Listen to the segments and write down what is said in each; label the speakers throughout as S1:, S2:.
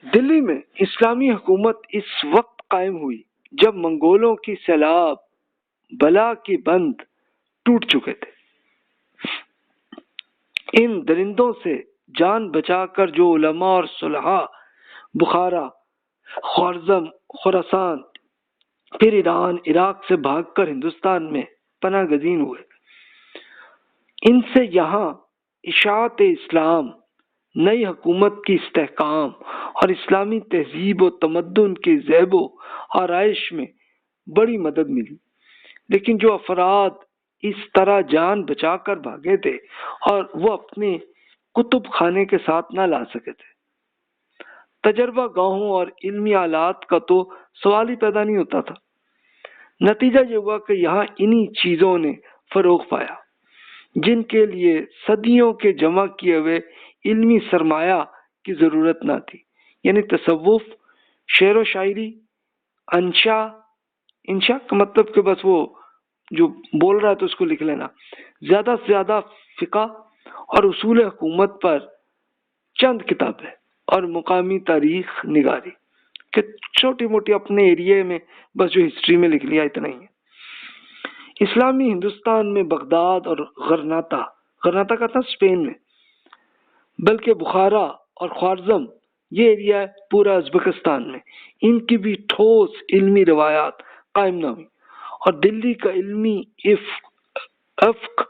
S1: دلی میں اسلامی حکومت اس وقت قائم ہوئی جب منگولوں کی سیلاب بلا کے بند ٹوٹ چکے تھے۔ ان درندوں سے جان بچا کر جو علماء اور صلحاء بخارا، خوارزم، خراسان، پھر ایران، عراق سے بھاگ کر ہندوستان میں پناہ گزین ہوئے، ان سے یہاں اشاعت اسلام، نئی حکومت کی استحکام اور اسلامی تہذیب و تمدن کے زیب و آرائش میں بڑی مدد ملی۔ لیکن جو افراد اس طرح جان بچا کر بھاگے تھے اور وہ اپنے کتب خانے کے ساتھ نہ لا سکے تھے، تجربہ گاہوں اور علمی آلات کا تو سوال ہی پیدا نہیں ہوتا تھا۔ نتیجہ یہ ہوا کہ یہاں انہی چیزوں نے فروغ پایا جن کے لیے صدیوں کے جمع کیے ہوئے علمی سرمایہ کی ضرورت نہ تھی، یعنی تصوف، شعر و شاعری، انشا کا مطلب کہ بس وہ جو بول رہا ہے تو اس کو لکھ لینا، زیادہ سے زیادہ فقہ اور اصول حکومت پر چند کتابیں اور مقامی تاریخ نگاری کہ چھوٹی موٹی اپنے ایریے میں بس جو ہسٹری میں لکھ لیا، اتنا ہی ہے۔ اسلامی ہندوستان میں بغداد اور غرناطہ کا تھا اسپین میں، بلکہ بخارا اور خوارزم یہ ایریا ہے پورا ازبکستان میں، ان کی بھی ٹھوس علمی روایات قائم نہ ہوئی، اور دلی کا علمی افق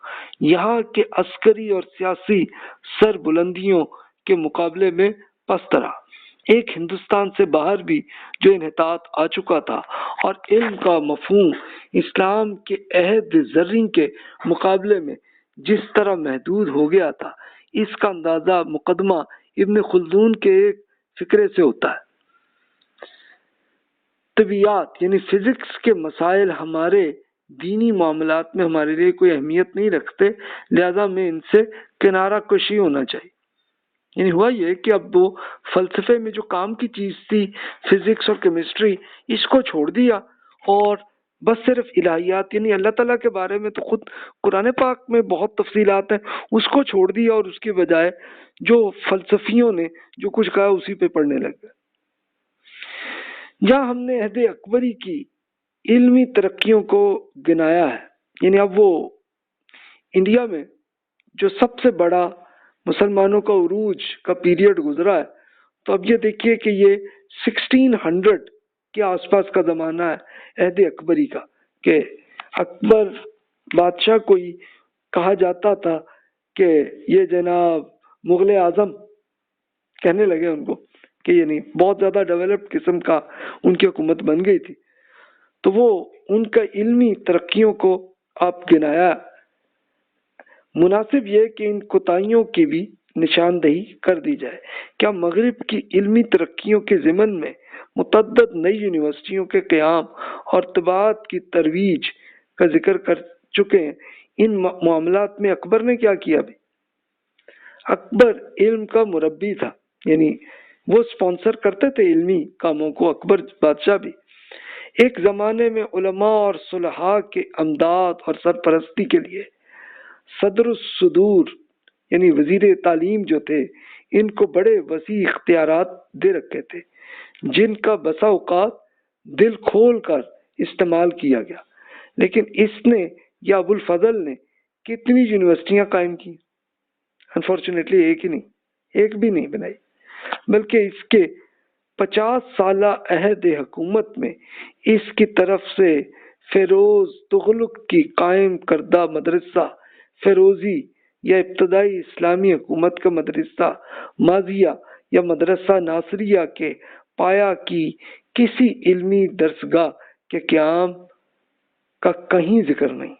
S1: یہاں کے عسکری اور سیاسی سر بلندیوں کے مقابلے میں پست رہا۔ ایک ہندوستان سے باہر بھی جو انحطاط آ چکا تھا اور علم کا مفہوم اسلام کے عہد زرین کے مقابلے میں جس طرح محدود ہو گیا تھا، اس کا اندازہ مقدمہ ابن خلدون کے ایک فکرے سے ہوتا ہے۔ طبیعیات یعنی فزکس کے مسائل ہمارے دینی معاملات میں ہمارے لیے کوئی اہمیت نہیں رکھتے، لہذا میں ان سے کنارہ کشی ہونا چاہیے۔ یعنی ہوا یہ کہ اب وہ فلسفے میں جو کام کی چیز تھی، فزکس اور کیمسٹری، اس کو چھوڑ دیا اور بس صرف الہیات یعنی اللہ تعالیٰ کے بارے میں تو خود قرآن پاک میں بہت تفصیلات ہیں، اس کو چھوڑ دیا اور اس کے بجائے جو فلسفیوں نے جو کچھ کہا اسی پہ پڑھنے لگ گئے۔ جہاں ہم نے عہد اکبری کی علمی ترقیوں کو گنایا ہے، یعنی اب وہ انڈیا میں جو سب سے بڑا مسلمانوں کا عروج کا پیریڈ گزرا ہے، تو اب یہ دیکھیے کہ یہ 1600 کے آس پاس کا زمانہ ہے عہد اکبری کا، کہ اکبر بادشاہ کو ہی کہا جاتا تھا کہ یہ جناب مغل اعظم کہنے لگے ان کو، کہ یعنی بہت زیادہ ڈیولپڈ قسم کا ان کی حکومت بن گئی تھی۔ تو وہ ان کا علمی ترقیوں کو آپ گنایا۔ مناسب یہ کہ ان کوتاہیوں کی بھی نشاندہی کر دی جائے۔ کیا مغرب کی علمی ترقیوں کے ضمن میں متعدد نئی یونیورسٹیوں کے قیام اور طباعت کی ترویج کا ذکر کر چکے ہیں، ان معاملات میں اکبر نے کیا کیا بھی؟ اکبر علم کا مربی تھا، یعنی وہ سپانسر کرتے تھے علمی کاموں کو، اکبر بادشاہ بھی۔ ایک زمانے میں علماء اور صلحاء کے امداد اور سرپرستی کے لیے صدر الصدور یعنی وزیر تعلیم جو تھے، ان کو بڑے وسیع اختیارات دے رکھے تھے، جن کا بسا اوقات دل کھول کر استعمال کیا گیا۔ لیکن اس نے یا ابو الفضل نے کتنی یونیورسٹیاں قائم کی؟ انفارچونیٹلی ایک ہی نہیں، ایک بھی نہیں بنائی، بلکہ اس کے 50 سالہ عہد حکومت میں اس کی طرف سے فیروز تغلق کی قائم کردہ مدرسہ فیروزی یا ابتدائی اسلامی حکومت کا مدرسہ ماضیہ یا مدرسہ ناصریہ کے پایا کی کسی علمی درسگاہ کے قیام کا کہیں ذکر نہیں۔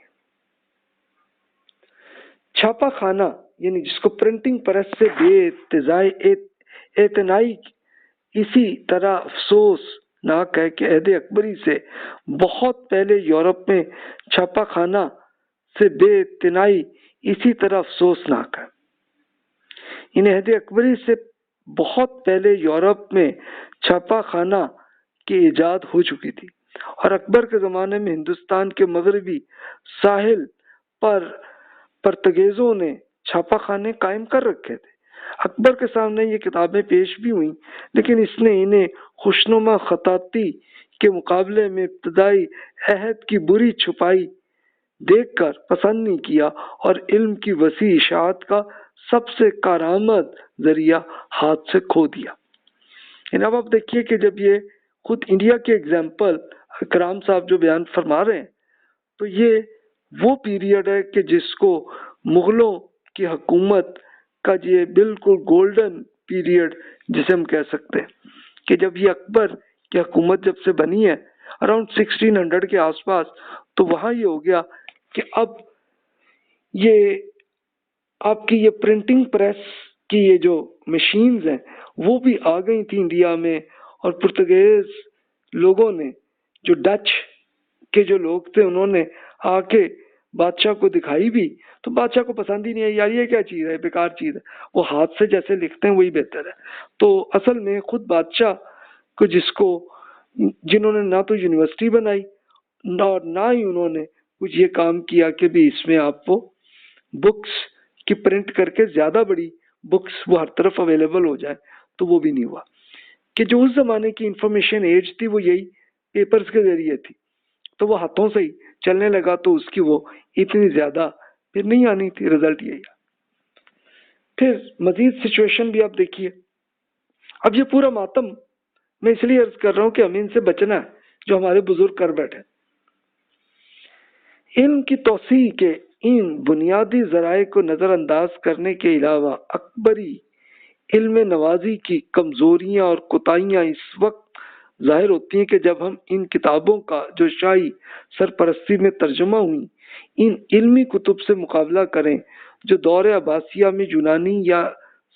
S1: چھاپا خانہ یعنی جس کو پرنٹنگ پریس سے بے اعتنائی اسی طرح افسوس ناک ہے کہ عہد اکبری سے بہت پہلے یورپ میں چھاپا خانہ سے بے اعتنائی اسی طرح افسوسناک ہے۔ ان عہد اکبری سے بہت پہلے یورپ میں چھاپا خانہ کی ایجاد ہو چکی تھی، اور اکبر کے زمانے میں ہندوستان کے مغربی ساحل پر پرتگیزوں نے چھاپا خانے قائم کر رکھے تھے۔ اکبر کے سامنے یہ کتابیں پیش بھی ہوئیں، لیکن اس نے انہیں خوشنما خطاطی کے مقابلے میں ابتدائی عہد کی بری چھپائی دیکھ کر پسند نہیں کیا اور علم کی وسیع اشاعت کا سب سے کارآمد ذریعہ ہاتھ سے کھو دیا۔ اب آپ دیکھیے کہ جب یہ خود انڈیا کے اگزامپل اکرام صاحب جو بیان فرما رہے ہیں، تو یہ وہ پیریڈ ہے کہ جس کو مغلوں کی حکومت کا یہ بالکل گولڈن پیریڈ جسے ہم کہہ سکتے ہیں کہ جب یہ اکبر کی حکومت جب سے بنی ہے اراؤنڈ 1600 کے آس پاس، تو وہاں یہ ہو گیا کہ اب یہ آپ کی یہ پرنٹنگ پریس کی یہ جو مشینز ہیں وہ بھی آ گئی تھی انڈیا میں، اور پرتگیز لوگوں نے جو ڈچ کے جو لوگ تھے انہوں نے آ کے بادشاہ کو دکھائی بھی، تو بادشاہ کو پسند ہی نہیں ہے، یار یہ کیا چیز ہے، بیکار چیز ہے، وہ ہاتھ سے جیسے لکھتے ہیں وہی بہتر ہے۔ تو اصل میں خود بادشاہ کو جنہوں نے نہ تو یونیورسٹی بنائی اور نہ ہی انہوں نے کچھ یہ کام کیا کہ بھی اس میں آپ وہ بکس کی پرنٹ کر کے زیادہ بڑی بکس وہ ہر طرف اویلیبل ہو جائے، تو وہ بھی نہیں ہوا کہ جو اس زمانے کی انفارمیشن ایج تھی وہ یہی پیپرز کے ذریعے تھی، تو وہ ہاتھوں سے ہی چلنے لگا، تو اس کی وہ اتنی زیادہ پھر نہیں آنی تھی، رزلٹ یہی ہے۔ پھر مزید سچویشن بھی آپ دیکھیے، اب یہ پورا ماتم میں اس لیے عرض کر رہا ہوں کہ ہمیں ان سے بچنا ہے جو ہمارے بزرگ کر بیٹھے۔ علم کی توسیع کے ان بنیادی ذرائع کو نظر انداز کرنے کے علاوہ اکبری علم نوازی کی کمزوریاں اور کوتاہیاں اس وقت ظاہر ہوتی ہیں کہ جب ہم ان کتابوں کا جو شاہی سرپرستی میں ترجمہ ہوئی ان علمی کتب سے مقابلہ کریں جو دور عباسیہ میں یونانی یا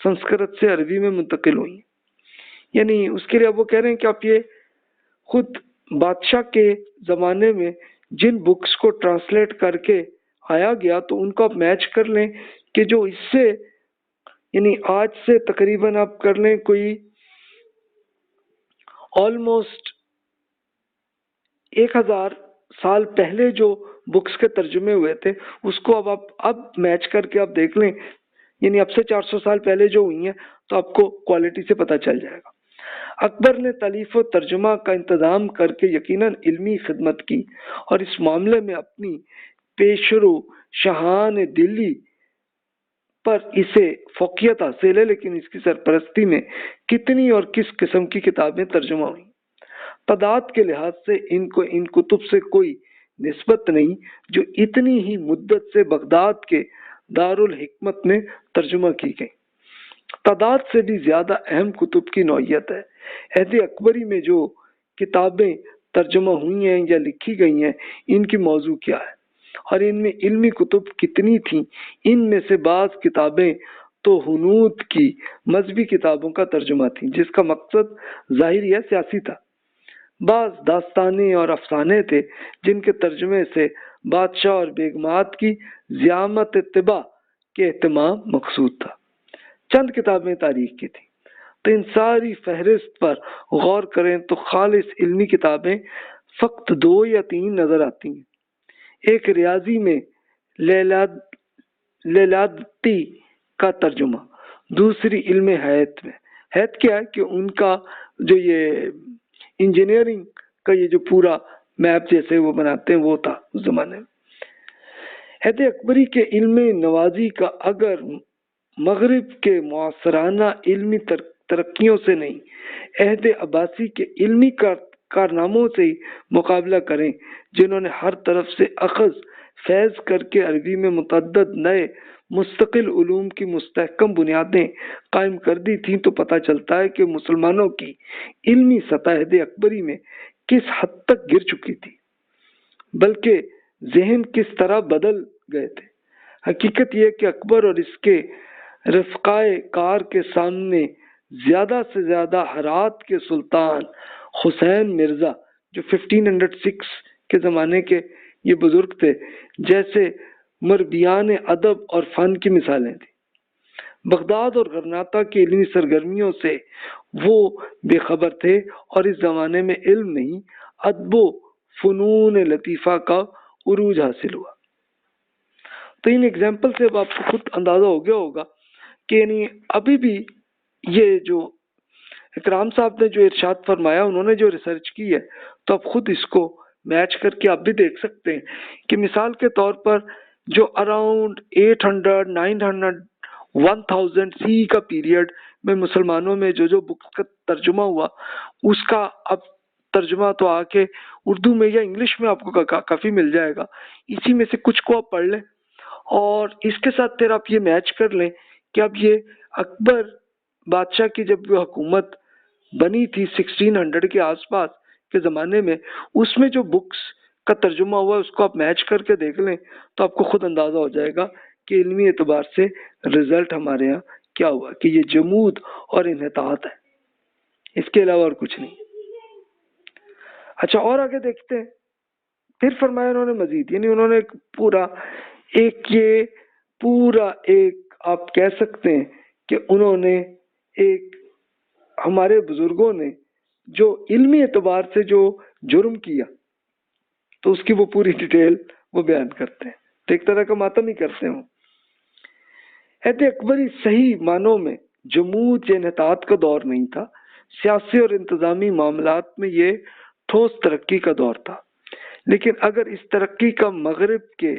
S1: سنسکرت سے عربی میں منتقل ہوئی، یعنی اس کے لیے اب وہ کہہ رہے ہیں کہ آپ یہ خود بادشاہ کے زمانے میں جن بکس کو ٹرانسلیٹ کر کے آیا گیا تو ان کو آپ میچ کر لیں کہ جو اس سے یعنی آج سے تقریباً آپ کر لیں کوئی آلموسٹ 1000 سال پہلے جو بکس کے ترجمے ہوئے تھے اس کو اب میچ کر کے آپ دیکھ لیں، یعنی اب سے 400 سال پہلے جو ہوئی ہیں تو آپ کو کوالٹی سے پتہ چل جائے گا۔ اکبر نے تالیف و ترجمہ کا انتظام کر کے یقیناً علمی خدمت کی اور اس معاملے میں اپنی پیشرو شاہان دلی پر اسے فوقیت حاصل ہے، لیکن اس کی سرپرستی میں کتنی اور کس قسم کی کتابیں ترجمہ ہوئیں، تعداد کے لحاظ سے ان کتب سے کوئی نسبت نہیں جو اتنی ہی مدت سے بغداد کے دارالحکمت میں ترجمہ کی گئی۔ تعداد سے بھی زیادہ اہم کتب کی نوعیت ہے۔ عہد اکبری میں جو کتابیں ترجمہ ہوئی ہیں یا لکھی گئی ہیں ان کی موضوع کیا ہے اور ان میں علمی کتب کتنی تھیں۔ ان میں سے بعض کتابیں تو ہنود کی مذہبی کتابوں کا ترجمہ تھیں جس کا مقصد ظاہری یا سیاسی تھا، بعض داستانے اور افسانے تھے جن کے ترجمے سے بادشاہ اور بیگمات کی زیامت اتباع کے اہتمام مقصود تھا، چند کتابیں تاریخ کی تھیں۔ تو ان ساری فہرست پر غور کریں تو خالص علمی کتابیں فقط 2 یا 3 نظر آتی ہیں۔ ایک ریاضی میں لیلادتی کا ترجمہ، دوسری علم حیات میں، حیات کیا ہے کہ ان کا جو یہ انجینئرنگ کا یہ جو پورا میپ جیسے وہ بناتے ہیں وہ تھا اس زمانے میں۔ عہد اکبری کے علم نوازی کا اگر مغرب کے معاصرانہ علمی ترقیوں سے نہیں عہد عباسی کے علمی کارناموں سے ہی مقابلہ کریں جنہوں نے ہر طرف سے اخذ فیض کر کے عربی میں متعدد نئے مستقل علوم کی مستحکم بنیادیں قائم کر دی تھیں، تو پتہ چلتا ہے کہ مسلمانوں کی علمی سطح عہد اکبری میں کس حد تک گر چکی تھی، بلکہ ذہن کس طرح بدل گئے تھے۔ حقیقت یہ کہ اکبر اور اس کے رفقائے کار کے سامنے زیادہ سے زیادہ ہرات کے سلطان حسین مرزا جو 1506 کے زمانے کے یہ بزرگ تھے جیسے مربیان ادب اور فن کی مثالیں تھیں۔ بغداد اور غرناطہ کی علمی سرگرمیوں سے وہ بے خبر تھے اور اس زمانے میں علم نہیں ادب و فنون لطیفہ کا عروج حاصل ہوا۔ تو ان ایگزامپل سے اب آپ کو خود اندازہ ہو گیا ہوگا کہ یعنی ابھی بھی یہ جو اکرام صاحب نے جو ارشاد فرمایا، انہوں نے جو ریسرچ کی ہے، تو آپ خود اس کو میچ کر کے آپ بھی دیکھ سکتے ہیں کہ مثال کے طور پر جو اراؤنڈ 800 900 1000 سی کا پیریڈ میں مسلمانوں میں جو بکس کا ترجمہ ہوا، اس کا اب ترجمہ تو آ کے اردو میں یا انگلش میں آپ کو کافی مل جائے گا. اسی میں سے کچھ کو آپ پڑھ لیں اور اس کے ساتھ پھر آپ یہ میچ کر لیں کہ اب یہ اکبر بادشاہ کی جب وہ حکومت بنی تھی 1600 کے آس پاس کے زمانے میں، اس میں جو بکس کا ترجمہ ہوا اس کو آپ میچ کر کے دیکھ لیں تو آپ کو خود اندازہ ہو جائے گا کہ علمی اعتبار سے رزلٹ ہمارے ہاں کیا ہوا، کہ یہ جمود اور انحطاط ہے، اس کے علاوہ اور کچھ نہیں. اچھا، اور آگے دیکھتے ہیں. پھر فرمایا انہوں نے مزید، یعنی انہوں نے ایک آپ کہہ سکتے ہیں کہ انہوں نے ایک ہمارے بزرگوں نے جو علمی اعتبار سے جو جرم کیا تو اس کی وہ پوری ڈیٹیل وہ بیان کرتے ہیں، تو ایک طرح کا ماتم ہی کرتے ہیں. عہد اکبری صحیح معنوں میں جمود یا انحطاط کا دور نہیں تھا، سیاسی اور انتظامی معاملات میں یہ ٹھوس ترقی کا دور تھا. لیکن اگر اس ترقی کا مغرب کے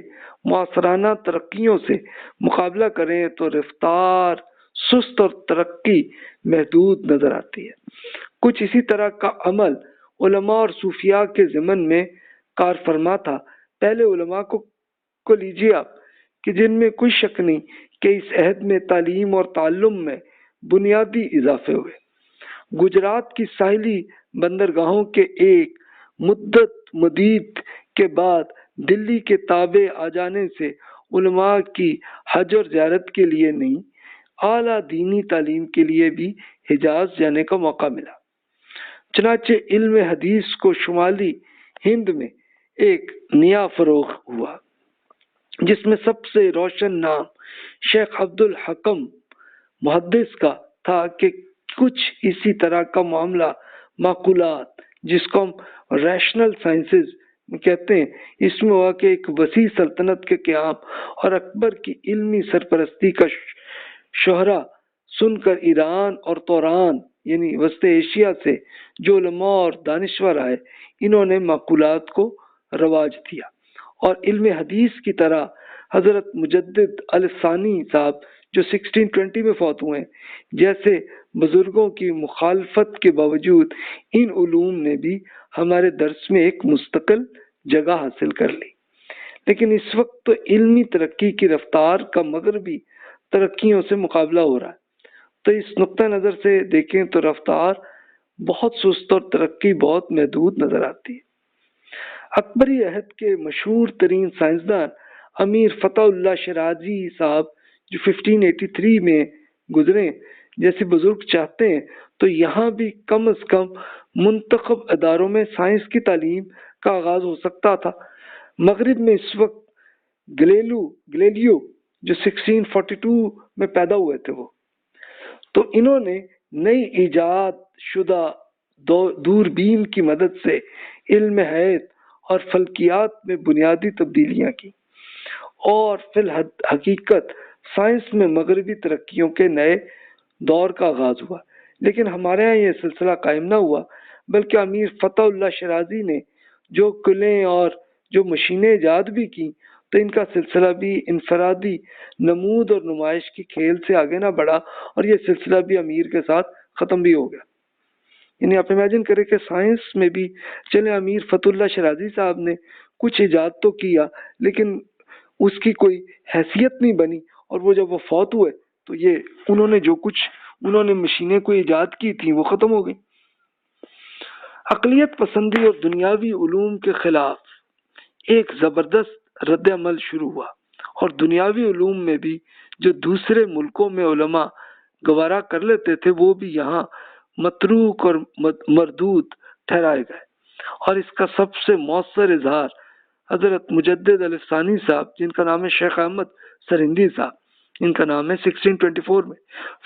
S1: معاصرانہ ترقیوں سے مقابلہ کریں تو رفتار سست اور ترقی محدود نظر آتی ہے. کچھ اسی طرح کا عمل علماء اور صوفیاء کے ضمن میں کار فرما تھا. پہلے علماء کو لیجیے آپ کہ جن میں کوئی شک نہیں کہ اس عہد میں تعلیم اور تعلم میں بنیادی اضافے ہوئے. گجرات کی ساحلی بندرگاہوں کے ایک مدت مدید کے بعد دلی کے تابع آ جانے سے علماء کی حج اور زیارت کے لیے نہیں، اعلیٰ دینی تعلیم کے لیے بھی حجاز جانے کا موقع ملا. چنانچہ علم حدیث کو شمالی ہند میں ایک نیا فروغ ہوا، جس میں سب سے روشن نام شیخ عبد الحکم محدث کا تھا. کہ کچھ اسی طرح کا معاملہ معقولات، جس کو ہم ریشنل سائنسز کہتے ہیں، اس میں ہوا کہ ایک وسیع سلطنت کے قیام اور اکبر کی علمی سرپرستی کا شہرہ سن کر ایران اور توران یعنی وسط ایشیا سے جو علماء اور دانشور آئے، انہوں نے معقولات کو رواج دیا اور علم حدیث کی طرح حضرت مجدد الثانی صاحب جو 1620 میں فوت ہوئے ہیں جیسے بزرگوں کی مخالفت کے باوجود ان علوم نے بھی ہمارے درس میں ایک مستقل جگہ حاصل کر لی. لیکن اس وقت تو علمی ترقی کی رفتار کا مغربی ترقیوں سے مقابلہ ہو رہا ہے، تو اس نقطہ نظر سے دیکھیں تو رفتار بہت سست اور ترقی بہت محدود نظر آتی ہے. اکبری عہد کے مشہور ترین سائنسدان امیر فتح اللہ شیرازی صاحب جو 1583 میں گزرے جیسے بزرگ چاہتے ہیں تو یہاں بھی کم از کم منتخب اداروں میں سائنس کی تعلیم کا آغاز ہو سکتا تھا. مغرب میں اس وقت گلیلیو جو 1642 میں پیدا ہوئے تھے، وہ تو انہوں نے نئی ایجاد شدہ دوربین کی مدد سے علم حیات اور فلکیات میں بنیادی تبدیلیاں کی اور فی الحقیقت سائنس میں مغربی ترقیوں کے نئے دور کا آغاز ہوا. لیکن ہمارے ہاں یہ سلسلہ قائم نہ ہوا، بلکہ امیر فتح اللہ شیرازی نے جو قلعیں اور جو مشینیں ایجاد بھی کی تو ان کا سلسلہ بھی انفرادی نمود اور نمائش کی کھیل سے آگے نہ بڑھا اور یہ سلسلہ بھی امیر کے ساتھ ختم بھی ہو گیا. یعنی آپ امیجن کریں کہ سائنس میں بھی چلے امیر فتح اللہ شیرازی صاحب نے کچھ ایجاد تو کیا لیکن اس کی کوئی حیثیت نہیں بنی، اور وہ جب وہ فوت ہوئے تو یہ انہوں نے جو کچھ انہوں نے مشینیں کو ایجاد کی تھیں وہ ختم ہو گئی. اقلیت پسندی اور دنیاوی علوم کے خلاف ایک زبردست رد عمل شروع ہوا اور دنیاوی علوم میں بھی جو دوسرے ملکوں میں علماء گوارا کر لیتے تھے وہ بھی یہاں متروک اور مردود ٹھہرائے گئے. اور اس کا سب سے مؤثر اظہار حضرت مجدد الثانی صاحب جن کا نام ہے شیخ احمد سرہندی صاحب، ان کا نام ہے 1624 میں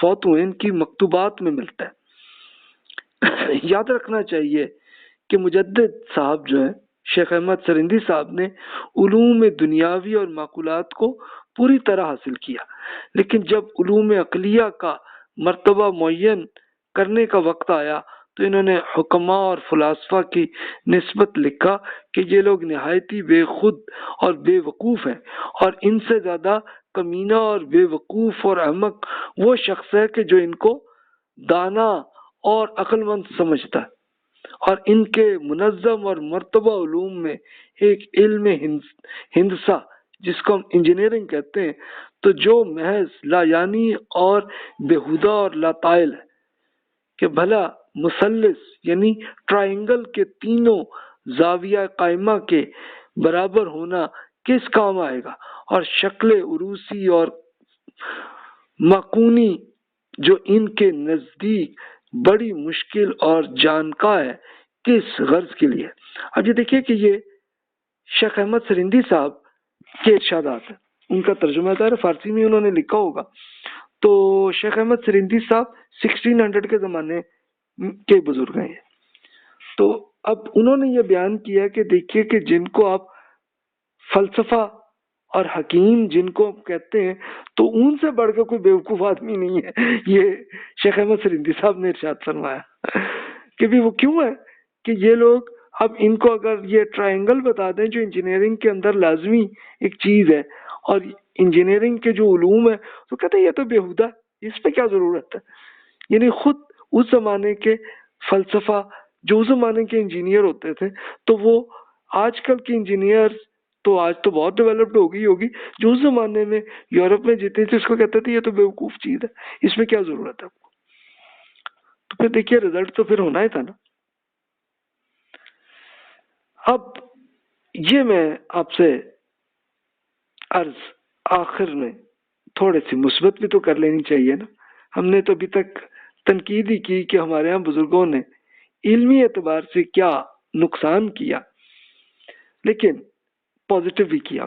S1: فوت ہوئے، ان کی مکتوبات میں ملتا ہے. یاد رکھنا چاہیے کہ مجدد صاحب جو ہے شیخ احمد سرہندی صاحب نے علوم دنیاوی اور معقولات کو پوری طرح حاصل کیا، لیکن جب علوم عقلیہ کا مرتبہ معین کرنے کا وقت آیا تو انہوں نے حکماء اور فلاسفہ کی نسبت لکھا کہ یہ لوگ نہایتی بے خود اور بے وقوف ہیں، اور ان سے زیادہ کمینہ اور بے وقوف اور احمق وہ شخص ہے کہ جو ان کو دانا اور عقل مند سمجھتا ہے، اور ان کے منظم اور مرتبہ علوم میں ایک علم ہندسہ جس کو ہم انجینئرنگ کہتے ہیں، تو جو محض لا یعنی اور بےہودہ اور لاطائل ہے کہ بھلا مثلث یعنی ٹرائنگل کے تینوں زاویہ قائمہ کے برابر ہونا کس کام آئے گا، اور شکل عروسی اور مقونی جو ان کے نزدیک بڑی مشکل اور جانکا ہے کس غرض کے لیے۔ اب یہ دیکھیے کہ یہ شیخ احمد سرندی صاحب کے ارشادات ہیں، ان کا ترجمہ دار فارسی میں انہوں نے لکھا ہوگا۔ تو شیخ احمد سرندی صاحب 1600 کے زمانے کے بزرگ ہیں، تو اب انہوں نے یہ بیان کیا کہ دیکھیے کہ جن کو آپ فلسفہ اور حکیم جن کو کہتے ہیں تو ان سے بڑھ کے کوئی بیوقوف آدمی نہیں ہے، یہ شیخ احمد سرندی صاحب نے ارشاد فرمایا کہ بھی وہ کیوں ہے کہ یہ لوگ اب ان کو اگر یہ ٹرائنگل بتا دیں جو انجینئرنگ کے اندر لازمی ایک چیز ہے اور انجینئرنگ کے جو علوم ہے تو کہتے ہیں یہ تو بیہودہ، اس پہ کیا ضرورت ہے۔ یعنی خود اس زمانے کے فلسفہ جو اس زمانے کے انجینئر ہوتے تھے تو وہ آج کل کے انجینئر تو آج تو بہت ڈیولپڈ ہو گئی ہوگی، جو اس زمانے میں یورپ میں جیتے تھے اس کو کہتے تھے یہ تو بیوقوف چیز ہے، اس میں کیا ضرورت ہے آپ کو۔ تو پھر دیکھیے رزلٹ تو پھر ہونا ہی تھا نا۔ اب یہ میں آپ سے عرض آخر میں تھوڑے سی مثبت بھی تو کر لینی چاہیے نا۔ ہم نے تو ابھی تک تنقید ہی کی کہ ہمارے ہاں بزرگوں نے علمی اعتبار سے کیا نقصان کیا، لیکن پازیٹیو بھی کیا۔